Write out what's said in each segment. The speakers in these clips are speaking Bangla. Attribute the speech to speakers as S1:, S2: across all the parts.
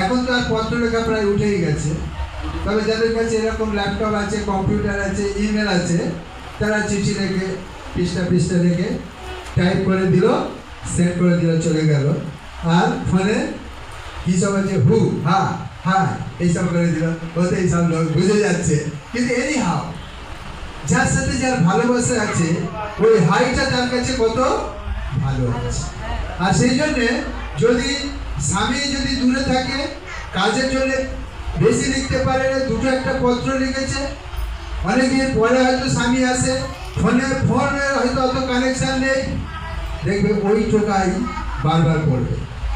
S1: এখন তো আর পত্র লেখা প্রায় উঠেই গেছে, তবে যাদের কাছে এরকম ল্যাপটপ আছে, কম্পিউটার আছে, ইমেল আছে, তারা চিঠি লেখে পৃষ্ঠা পৃষ্ঠা লেখে টাইপ করে দিল, সেন্ড করে দিল, চলে গেল। আর ফোনে কী সব আছে, হু হা হ্যাঁ এইসব করে দিল, ওতে এইসব লোক বুঝে যাচ্ছে। কিন্তু এনি হাও যার সাথে যার ভালোবাসা আছে, ওই হাইটা তার কাছে কত ভালো আছে। আর সেই জন্যে যদি স্বামী যদি দূরে থাকে, কাজের জন্য বেশি লিখতে পারে না, দুটো একটা পত্র লিখেছে, অনেকদিন পরে হয়তো স্বামী আসে, ফোনে হয়তো অত কানেকশান নেই, দেখবে ওই টোকাই বারবার পড়বে,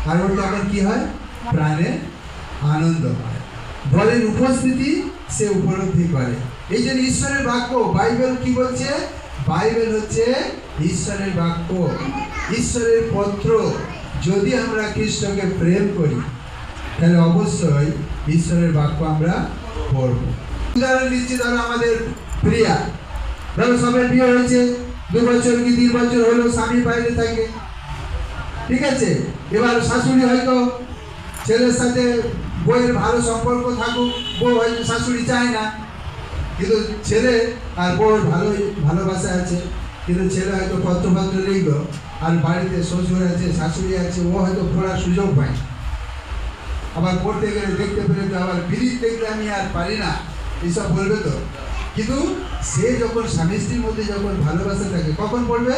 S1: আর ওর তখন কী হয়, প্রাণে আনন্দ হয়, বলের উপস্থিতি সে উপলব্ধি করে। এই জন্য ঈশ্বরের বাক্য, বাইবেল কি বলছে, বাইবেল হচ্ছে ঈশ্বরের বাক্য, ঈশ্বরের পত্র। যদি আমরা খ্রিস্টকে প্রেম করি, তাহলে অবশ্যই ঈশ্বরের বাক্য আমরা পড়ব। উদাহরণ দিচ্ছি, ধরো আমাদের প্রিয়া, ধরো সবাই বিয়ে হয়েছে, 2 বছর কি 3 বছর হলো, স্বামী বাইরে থাকে, ঠিক আছে। এবার শাশুড়ি হয়তো ছেলের সাথে বউয়ের ভালো সম্পর্ক থাকুক, বউ হয়তো শাশুড়ি চায় না, কিন্তু ছেলে আর বউর ভালোবাসা আছে, কিন্তু ছেলে হয়তো পত্র লিখলো, আর বাড়িতে শ্বশুর আছে, শাশুড়ি আছে, ও হয়তো পড়ার সুযোগ পায়। আবার পড়তে গেলে দেখতে পেলে তো আবার বিড়ির দেখলে আমি আর পারি না, এইসব বলবে তো। কিন্তু সে যখন স্বামী স্ত্রীর মধ্যে যখন ভালোবাসা থাকে, কখন পড়বে,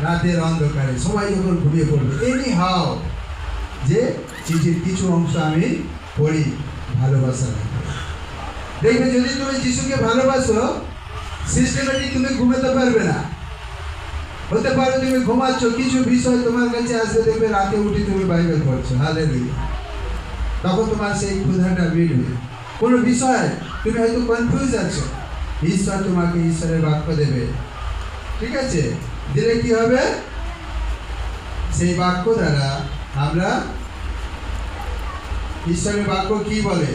S1: রাতের অন্ধকারে, সবাই যখন ঘুমিয়ে পড়বে। এনি হাও যে চিঠির কিছু অংশ আমি পড়ি ভালোবাসা লাগে। দেখবে যদি তুমি যিশুকে ভালোবাসো, সিস্টেমেটিক তুমি ঘুমাতে পারবে না। হতে পারে তুমি ঘুমাচ্ছ, কিছু বিষয় তোমার কাছে আসবে, দেখবে রাতে উঠে তুমি বাইবেল পড়ছো, হালেলুয়া, তখন তোমার সেই ক্ষুধাটা মিটবে। কোনো বিষয় তুমি হয়তো কনফিউজ আছো, ঈশ্বর তোমাকে ঈশ্বরের বাক্য দেবে, ঠিক আছে, দিলে কি হবে, সেই বাক্য দ্বারা আমরা, ঈশ্বরের বাক্য কি বলে,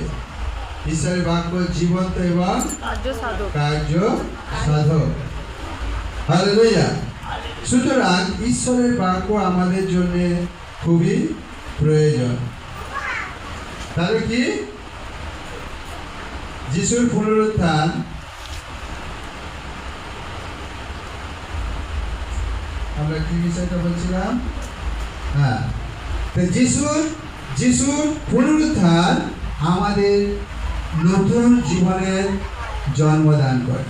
S1: ঈশ্বরের বাক্য জীবন্ত এবং কার্য সাধক, হালেলুয়া। সুতরাং ঈশ্বরের বাক্য আমাদের জন্য খুবই প্রয়োজন। তাহলে কি, যিশুর পুনরুত্থান, আমরা কি বিষয়টা বলছিলাম, হ্যাঁ, তো যিশুর পুনরুত্থান আমাদের নতুন জীবনের জন্মদান করে।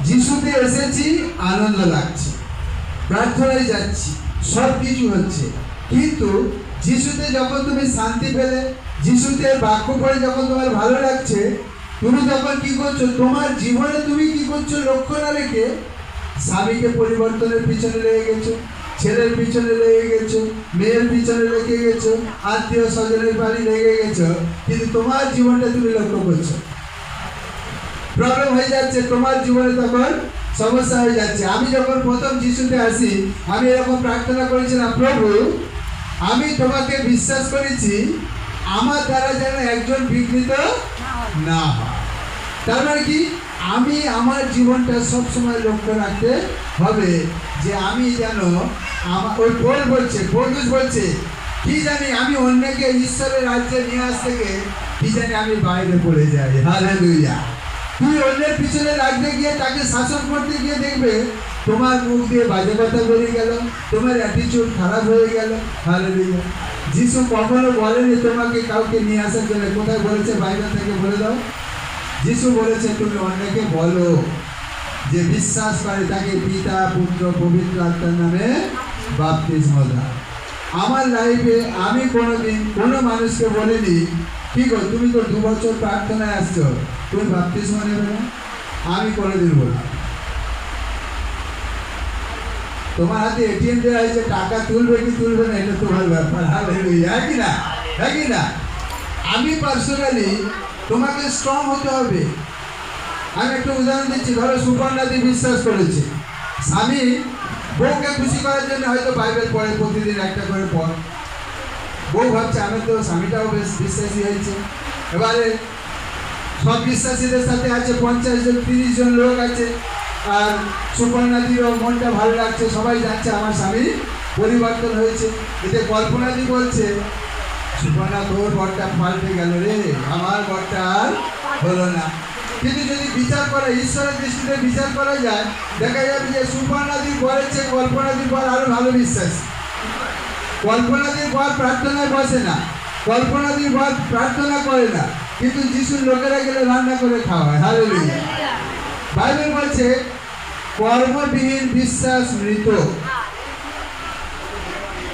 S1: যিশুতে এসেছি, আনন্দ লাগছে, প্রার্থনায় যাচ্ছি, সব কিছু হচ্ছে, কিন্তু যিশুতে যখন তুমি শান্তি পেলে, যিশুতে বাক্য পড়ে যখন তোমার ভালো লাগছে, তুমি তখন কি করছো, তোমার জীবনে তুমি কি করছো লক্ষ্য না রেখে স্বামীকে পরিবর্তনের পিছনে লেগে গেছো, ছেলের পিছনে লেগে গেছো, মেয়ের পিছনে লেগে গেছো, আত্মীয় স্বজনের বাড়ি লেগে গেছো, কিন্তু তোমার জীবনটা তুমি লক্ষ্য করছো, প্রবলেম হয়ে যাচ্ছে, তোমার জীবনে তখন সমস্যা হয়ে যাচ্ছে। আমি যখন প্রথম যিশুতে আসি, আমি এরকম প্রার্থনা করেছিলাম, প্রভু আমি তোমাকে বিশ্বাস করেছি, আমার দ্বারা যেন একজন বিঘ্নিত না হয়। তার মানে কি, আমি আমার জীবনটা সবসময় লক্ষ্য রাখতে হবে, যে আমি যেন আমার, ওই পৌলুস বলছে কি জানি, আমি অন্যকে ঈশ্বরের রাজ্যে নিয়ে আসতে গিয়ে কি জানি আমি বাইরে পড়ে যাই, হালেলুয়া। তুমি অন্যের পিছনে লাগতে গিয়ে, তাকে শাসন করতে গিয়ে দেখবে তোমার মুখ দিয়ে বাজে কথা বেরিয়ে গেল, তোমার অ্যাটিটিউড খারাপ হয়ে গেল, হালেলুয়া। যিশু কখনো বলেনি তোমাকে কাউকে নিয়ে আসার জন্য, কোথায় বলেছে, বাইরে থেকে বলে দাও। যিশু বলেছে তুমি অন্যকে বলো যে বিশ্বাস করে তাকে পিতা পুত্র পবিত্র আত্মার নামে বাপ্তিস্ম দাও। আমার লাইফে আমি কোনোদিন কোনো মানুষকে বলিনি, কি গো তুমি তো 2 বছর প্রার্থনায় আসছো, তুমি বাপ্তিস্ম নেবে না, আমি কোনোদিন বলি। তোমার হাতে এটিএম দেওয়া হয়েছে, টাকা তুলবে কি তুলবে না এটা তোমার ব্যাপার, হালেলুয়া, হ্যাঁ কি না, হ্যাঁ কি না। আমি পার্সোনালি তোমাকে স্ট্রং হতে হবে। আমি একটা উদাহরণ দিচ্ছি, ধরো সুপর্ণাদি বিশ্বাস করেছে, স্বামী বউকে খুশি করার জন্য হয়তো বাইবেল পড়ে, প্রতিদিন একটা করে পড়, বউ ভাবছে আমি তো, স্বামীটাও বেশ বিশ্বাসী হয়েছে, এবারে সব বিশ্বাসীদের সাথে আছে, 50 জন 30 জন লোক আছে, আর সুপর্ণাদিরও মনটা ভালো লাগছে, সবাই যাচ্ছে আমার স্বামী পরিবর্তন হয়েছে। এতে কল্পনাদি বলছে সুপর্ণা তোর ঘরটা পাল্টে গেল রে, আমার ঘরটা আর হলো না। কিন্তু যদি বিচার করা, ঈশ্বরের দৃষ্টিতে বিচার করা যায়, দেখা যাবে যে সুপর্ণাদির বরের চেয়ে কল্পনাদির বর আরো ভালো বিশ্বাস। কল্পনাদির বর প্রার্থনায় বসে না, কল্পনাদির বর প্রার্থনা করে না, কিন্তু যিশুর লোকেরা গেলে রান্না করে খাওয়ায়। হালেলুয়া। বাইবেল বলছে কর্মবিহীন বিশ্বাস মৃত।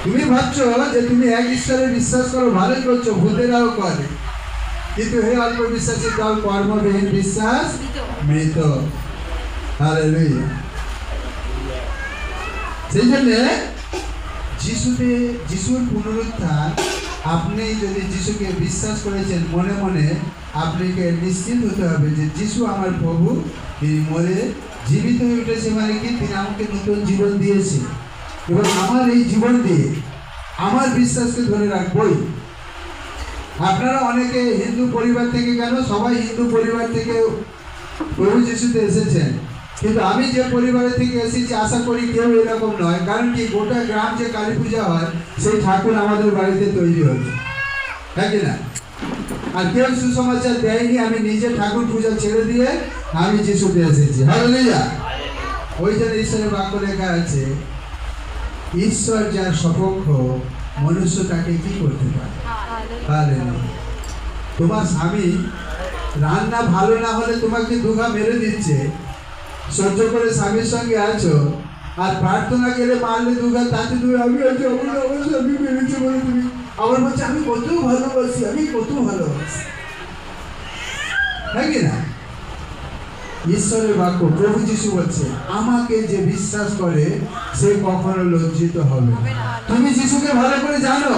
S1: তুমি ভাবছো যে তুমি এক ঈশ্বরে বিশ্বাস করো, ভালোই করছো, ভূতেরাও করে, কিন্তু হে অল্প বিশ্বাসী দল, কর্মবিহীন বিশ্বাস মৃত। হালেলুয়া। সেই জন্য যিশুর পুনরুত্থান, আপনি যদি যিশুকে বিশ্বাস করেছেন মনে মনে, আপনাকে নিশ্চিত হতে হবে যে যিশু আমার প্রভু, তিনি মরে জীবিত হয়ে উঠেছে, মানে কি তিনি আমাকে নতুন জীবন দিয়েছে, এবং আমার এই জীবন দিয়ে আমার বিশ্বাসকে ধরে রাখবই। আপনারা অনেকে হিন্দু পরিবার থেকে, কেন সবাই হিন্দু পরিবার থেকে প্রভু যিশুতে এসেছেন, কিন্তু আমি যে পরিবারের থেকে এসেছি আশা করি কেউ এরকম নয়। কারণ কি, গোটা গ্রাম যে কালী পূজা হয় সেই ঠাকুর আমাদের বাড়িতে তৈরি হচ্ছে, তাই কি না? আর কেউ সুসমাচার দেয়নি, আমি নিজে ঠাকুর পূজা ছেড়ে দিয়ে আমি যিশুতে এসেছি। হালেলুয়া। ওই জন্য ঈশ্বরের বাক্য লেখা আছে, ঈশ্বর যার সপক্ষ মনুষ্য তাকে কি করতে পারে। হালেলুয়া। তোমার স্বামী রান্না ভালো না হলে তোমাকে দুঘা মেরে দিচ্ছে, সহ্য করে স্বামীর সঙ্গে আছো, আর প্রার্থনা গেলে মারলে দুঘা, তাতে তুমি আমি আছি, আমার স্বামী মেরেছে বলে তুমি আবার বলছে আমি কত ভালোবাসি, আমি কত ভালোবাসি, তাই কি না? ঈশ্বরের বাক্য, প্রভু যিশু বলছে, আমাকে যে বিশ্বাস করে সে কখনো লজ্জিত হবে না। তুমি যিশুকে ভালো করে জানো,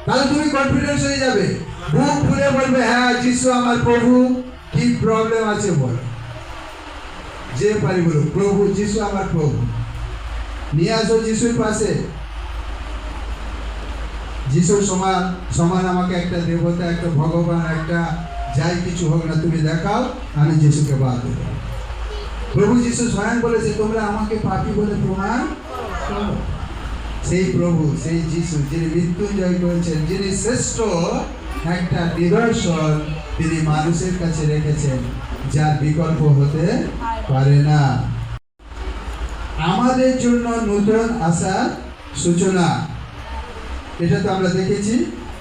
S1: তাহলে তুমি কনফিডেন্স হয়ে যাবে, বুক খুলে বলবে, হ্যাঁ যিশু আমার প্রভু। কি প্রবলেম আছে বল, যে পারি বলো, প্রভু যিশু আমার প্রভু। নিয়ে আসো যিশুর পাশে, যিশুর সমান সমান আমাকে একটা দেবতা, একটা ভগবান, একটা যাই কিছু হোক না, তুমি দেখাও, আমি যিশুকে বাদ দেব। প্রভু যিশু স্বয়ং বলেছে, তোমরা আমাকে পাপী বলে প্রমাণ করো। সেই প্রভু, সেই যিশু, যিনি মৃত্যুঞ্জয় করেছেন, যিনি শ্রেষ্ঠ একটা নিদর্শন তিনি মানুষের কাছে রেখেছেন, যার বিকল্প হতে পারে না। আমাদের জন্য নতুন আশার সূচনা, এটা তো আমরা দেখেছি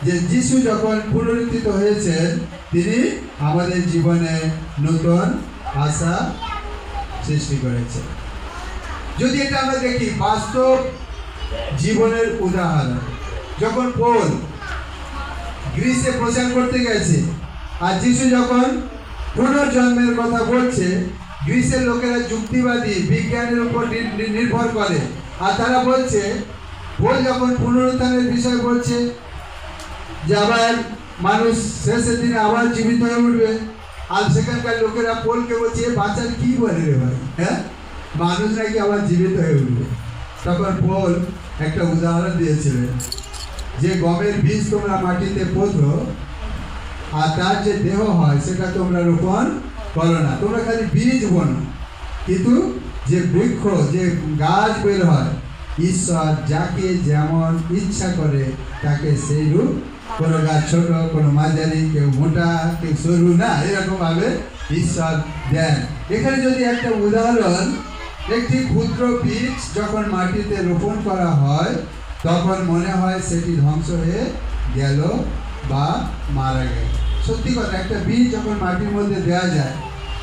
S1: যে যিশু যখন পুনরুত্থিত হয়েছেন, তিনি আমাদের জীবনে নতুন আশা সৃষ্টি করেছেন। যদি এটা আমরা দেখি বাস্তব জীবনের উদাহরণ, যখন পৌল গ্রিসে প্রচার করতে গেছে, আর যিশু যখন পুনর্জন্মের কথা বলছে, গ্রিসের লোকেরা যুক্তিবাদী, বিজ্ঞানের উপর নির্ভর করে, আর তারা বলছে, পৌল যখন পুনরুত্থানের বিষয় বলছে যে আবার মানুষ শেষের দিনে আবার জীবিত হয়ে উঠবে, আর সেখানকার লোকেরা পৌলকে বলছে, বাঁচার কি বলে রে ভাই, হ্যাঁ মানুষ নাকি আবার জীবিত হয়ে উঠবে। তখন পৌল একটা উদাহরণ দিয়েছিলেন, যে গমের বীজ তোমরা মাটিতে পোঁতো, আর তার যে দেহ হয় সেটা তোমরা রোপণ করো না, তোমরা খালি বীজ বোনো, কিন্তু যে বৃক্ষ, যে গাছ বের হয়, ঈশ্বর যাকে যেমন ইচ্ছা করে তাকে সেই রূপ, কোনো গাছ ছোট, কোনো মাঝারি, কেউ মোটা, কেউ সরু, না এরকম ভাবে ঈশ্বর দেন। এখানে যদি একটা উদাহরণ, একটি ক্ষুদ্র বীজ যখন মাটিতে রোপণ করা হয়, তখন মনে হয় সেটি ধ্বংস হয়ে গেল বা মারা গেল। সত্যি কথা, একটা বীজ যখন মাটির মধ্যে দেওয়া যায়,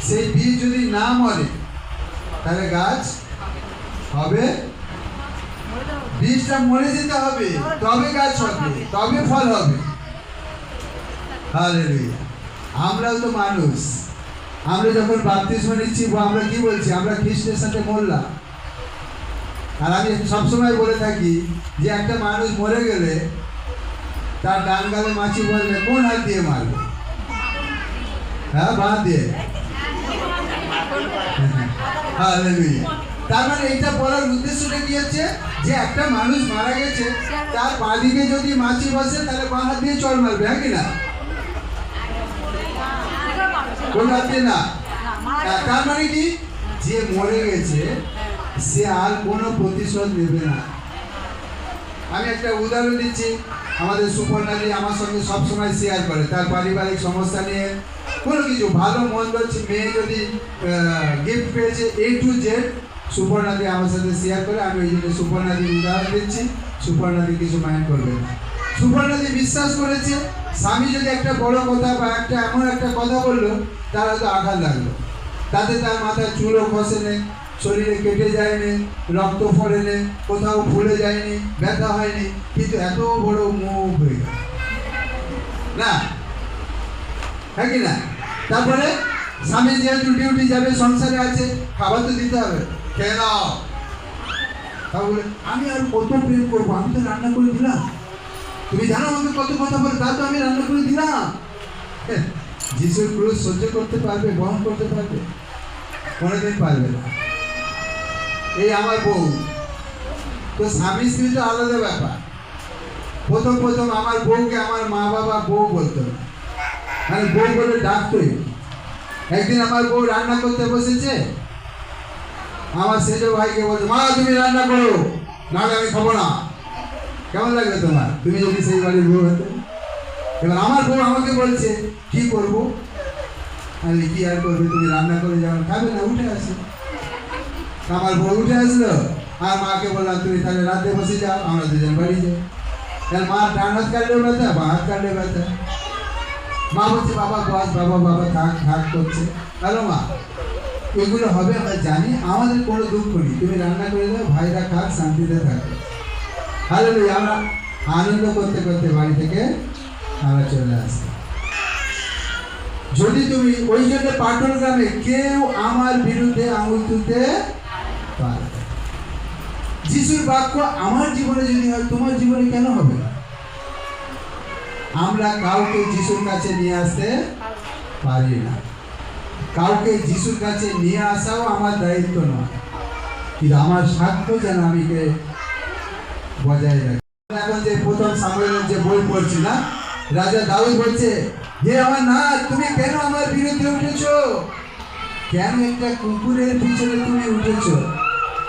S1: সেই বীজ যদি না মরে তাহলে গাছ হবে, বীজটা মরে যেতে হবে, তবে গাছ হবে, তবে ফল হবে। হালেলুয়া। আমরাও তো মানুষ, আমরা যখন বাপ্তিস্ম নিচ্ছি, আমরা কি বলছি, আমরা খ্রিস্টের সাথে মরলাম। আর আমি সবসময় বলে থাকি যে একটা মানুষ মরে গেলে তার ডান গালে মাছি বলবে, কোন হাত দিয়ে মারবে? হ্যাঁ, বাঁ দিয়ে। হালেলুয়া। তার মানে এটা বলার উদ্দেশ্যটা কি হচ্ছে, যে একটা মানুষ মারা গেছে, তার বাঁ দিকে যদি মাছি বসে তাহলে বাঁ হাত দিয়ে চড় মারবে, হ্যাঁ কিনা? কোন হাত দিয়ে না। তার মানে কি, যে মরে গেছে সে আর কোনো প্রতিশোধ নেবে না। আমি একটা উদাহরণ দিচ্ছি, আমাদের সুপর্ণাদি আমার সঙ্গে সবসময় শেয়ার করে তার পারিবারিক সমস্যা নিয়ে কোনো কিছু ভালো মন্দ মেয়ে যদি গিফট পেয়েছে A to Z সুপর্ণাদি আমার সাথে শেয়ার করে। আমি ওই জন্য সুপর্ণাদির উদাহরণ দিচ্ছি, সুপর্ণাদি কিছু মাইন্ড করবে না। সুপর্ণাদি বিশ্বাস করেছে স্বামী যদি একটা বড় কথা বা একটা এমন একটা কথা বললো তার হয়তো আঘাত লাগলো, তাতে তার মাথায় চুলও খসে নেই, শরীরে কেটে যায়নি, রক্ত পড়ে নেই, কোথাও ফুলে যায়নি, ব্যথা হয়নি, কিন্তু এত বড় মুখ হয়ে গেল না, হ্যাঁ কি না? তারপরে স্বামী যেহেতু ডিউটি যাবে, সংসারে আছে, খাবার তো দিতে হবে, খেয়ে নাও। তাহলে আমি আর কত প্রেম করবো, আমি তো রান্না করে দিলাম, তুমি জানো আমাকে কত কথা বলে, তা তো আমি রান্না করে দিলাম। যিশুর ক্রুশ সহ্য করতে পারবে, বহন করতে পারবে? কোনোদিন পারবে না। এই আমার বউ, তো স্বামী স্ত্রী তো আলাদা ব্যাপার। প্রথম প্রথম আমার বউকে আমার মা বাবা বউ বলতো না, মানে বউ বলে ডাকতোই। একদিন আমার বউ রান্না করতে বসেছে, আমার সেজো ভাইকে বলছে, মা তুমি রান্না করো, নাহলে আমি খাবো না। কেমন লাগবে তোমার, তুমি যদি সেই বাড়ির বউ হতো? এবার আমার বউ আমাকে বলছে কি করবো, আমি কি আর করবে, তুমি রান্না করে যেমন খাবে না, উঠে আসো। আমার বউ উঠে আসলো, আর মাকে বললাম তুমি তাহলে রাতে বসে যাও, আমরা দুজন বাড়ি যাই। তাহলে মা ডান হাত কাটলেও ব্যথা, বা হাত কাটলে ব্যথা। মা বলছে বাবা বস, বাবা বাবা থাক থাক করছে। হ্যালো মা, এগুলো হবে আমরা জানি, আমাদের কোনো দুঃখ নেই, তুমি রান্না করে দাও, ভাইরা খাক, শান্তিতে থাকে। হ্যালো, আমরা আনন্দ করতে করতে বাড়ি থেকে আমরা চলে আসি। যদি তুমি ওই জন্য পাটল গ্রামে কেউ আমার বিরুদ্ধে আঙুল তুলতে পারবে। যিশুর বাক্য আমার জীবনে যদি হয়, তোমার জীবনে কেন হবে না? আমরা কাউকে যিশুর কাছে নিয়ে আসতে পারি না, কাউকে যিশুর কাছে নিয়ে আসাও আমার দায়িত্ব নয়, কিন্তু আমার সাক্ষ্য যেন আমি বজায় রাখি। এখন যে প্রথম সামুয়েলের যে বই পড়ছি না, রাজা দাউদ বলছে, হে আমার না, তুমি কেন আমার বিরুদ্ধে উঠেছো? কেন একটা কুকুরের পিছনে তুমি উঠেছো?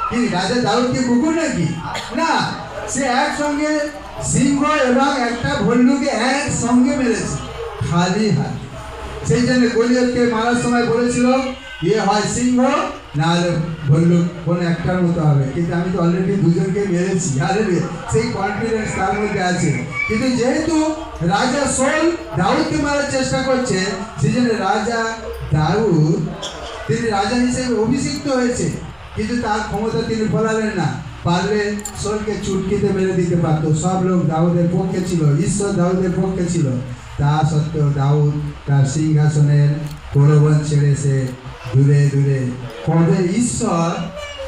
S1: কি রাজা দাউদ কি কুকুর নাকি? না, সে একসঙ্গে সিংহ এবং একটা ভল্লুকে একসঙ্গে মেরেছে খালি হাত। সেই জন্য গলিয়তকে মারার সময় বলেছিল, ইয়ে হয় সিংহ না হলে ভল্লুক, কোন একটার মতো হবে, কিন্তু আমি তো অলরেডি দুজনকে মেরেছি। আরে সেই কনফিডেন্স তার মধ্যে আছে। কিন্তু যেহেতু রাজা শৌল দাউদকে মারার চেষ্টা করছে, সেই জন্য রাজা দাউদ তিনি রাজা হিসেবে অভিষিক্ত হয়েছে, কিন্তু তার ক্ষমতা তিনি ফলালেন না। পারলে শৌলকে চুটকিতে মেরে দিতে পারতো, সব লোক দাউদের পক্ষে ছিল, ঈশ্বর দাউদের পক্ষে ছিল। তা সত্ত্বেও দাউদ তার সিংহাসনের প্রলোভন ছেড়ে সে দূরে দূরে, কবে ঈশ্বর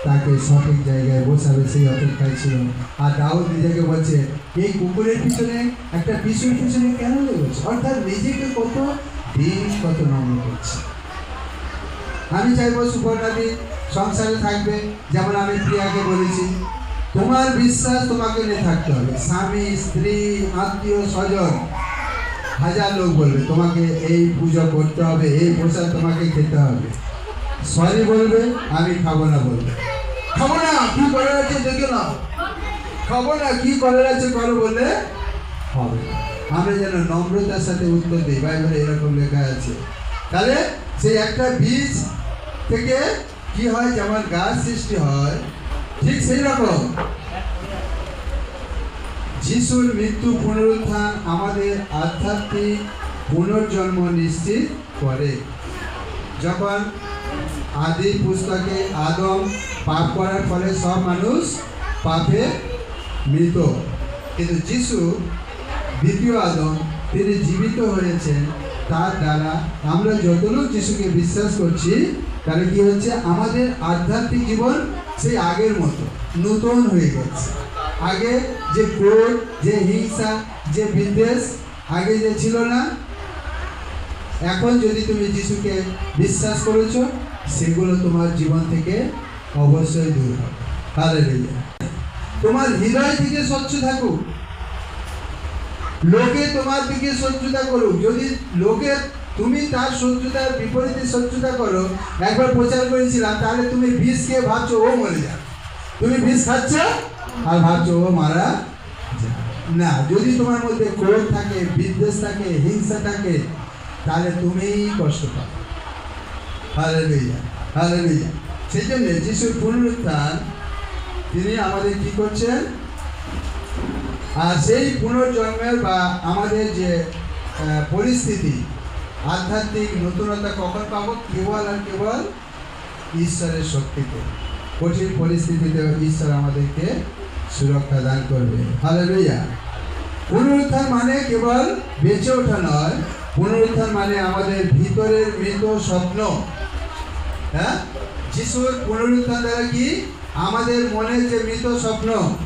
S1: তাকে সঠিক জায়গায় বসাবে সেই অপেক্ষায় ছিল। আর দাউদ নিজেকে বলছে, এই কুকুরের পিছনে, একটা পিছুর পিছনে কেন লেগেছে? অর্থাৎ নিজেকে কত দিন কত নম্র করছে। আমি চাইবো সুপর্ণাদি সংসারে থাকবে, যেমন আমি প্রিয়াকে বলেছি, তোমার বিশ্বাস তোমাকে নিয়ে থাকতে হবে। স্বামী, স্ত্রী, আত্মীয় স্বজন, হাজার লোক বলবে তোমাকে এই পুজো করতে হবে, এই প্রসাদ তোমাকে খেতে হবে, সরি বলবে, আমি খাবো না বলবে, খাবো না, কি করার আছে দেখে নাও, খাবো না, কি করার আছে করো বললে হবে। আমরা যেন নম্রতার সাথে উত্তর দিই, বাইবেলে এরকম লেখা আছে। তাহলে সেই একটা বীজ থেকে কি হয়, যেমন গাছ সৃষ্টি হয়, ঠিক সেই রকম যিশুর মৃত্যু পুনরুত্থান আমাদের আধ্যাত্মিক পুনর্জন্ম নিশ্চিত করে। যখন আদি পুস্তকে আদম পাপ করার ফলে সব মানুষ পাপে মৃত, কিন্তু যিশু দ্বিতীয় আদম, তিনি জীবিত হয়েছেন, তার দ্বারা আমরা যতটুকু যিশুকে বিশ্বাস করছি, তাহলে কি হচ্ছে, আমাদের আধ্যাত্মিক জীবন সেই আগের মতো নতুন হয়ে গেছে। আগে যে ক্রোধ, যে হিংসা, যে বিদ্বেষ আগে যে ছিল না, এখন যদি তুমি যিশুকে বিশ্বাস করেছো, সেগুলো তোমার জীবন থেকে অবশ্যই দূর হবে। হালেলুয়া। তোমার হৃদয় থেকে স্বচ্ছ থাকুক, লোকে তোমার দিকে শত্রুতা করুক। যদি লোকে তুমি তার শত্রুতার বিপরীতে শত্রুতা করো, একবার প্রচার করেছিলাম, তাহলে তুমি বিষ খেয়ে ভাবছো ও মরে যাবে, তুমি বিষ খাচ্ছ আর ভাবছো ও মারা না, যদি তোমার মধ্যে ক্রোধ থাকে, বিদ্বেষ থাকে, হিংসা থাকে, তাহলে তুমিই কষ্ট পাবে। Hallelujah, hallelujah. সেই জন্য যিশুর পুনরুত্থান তিনি আমাদের কি করছেন, আর সেই পুনর্জন্মের বা আমাদের যে পরিস্থিতি, আধ্যাত্মিক নতুনতা কখন পাবো? কেবল আর কেবল ঈশ্বরের শক্তিতে। কঠিন পরিস্থিতিতে ঈশ্বর আমাদেরকে সুরক্ষা দান করবে। হালেলুয়া। পুনরুত্থান মানে কেবল বেঁচে ওঠা নয়, পুনরুত্থান মানে আমাদের ভিতরের মৃত স্বপ্ন। হ্যাঁ, যিশুর পুনরুত্থান দ্বারা কি আমাদের মনের যে মৃত স্বপ্ন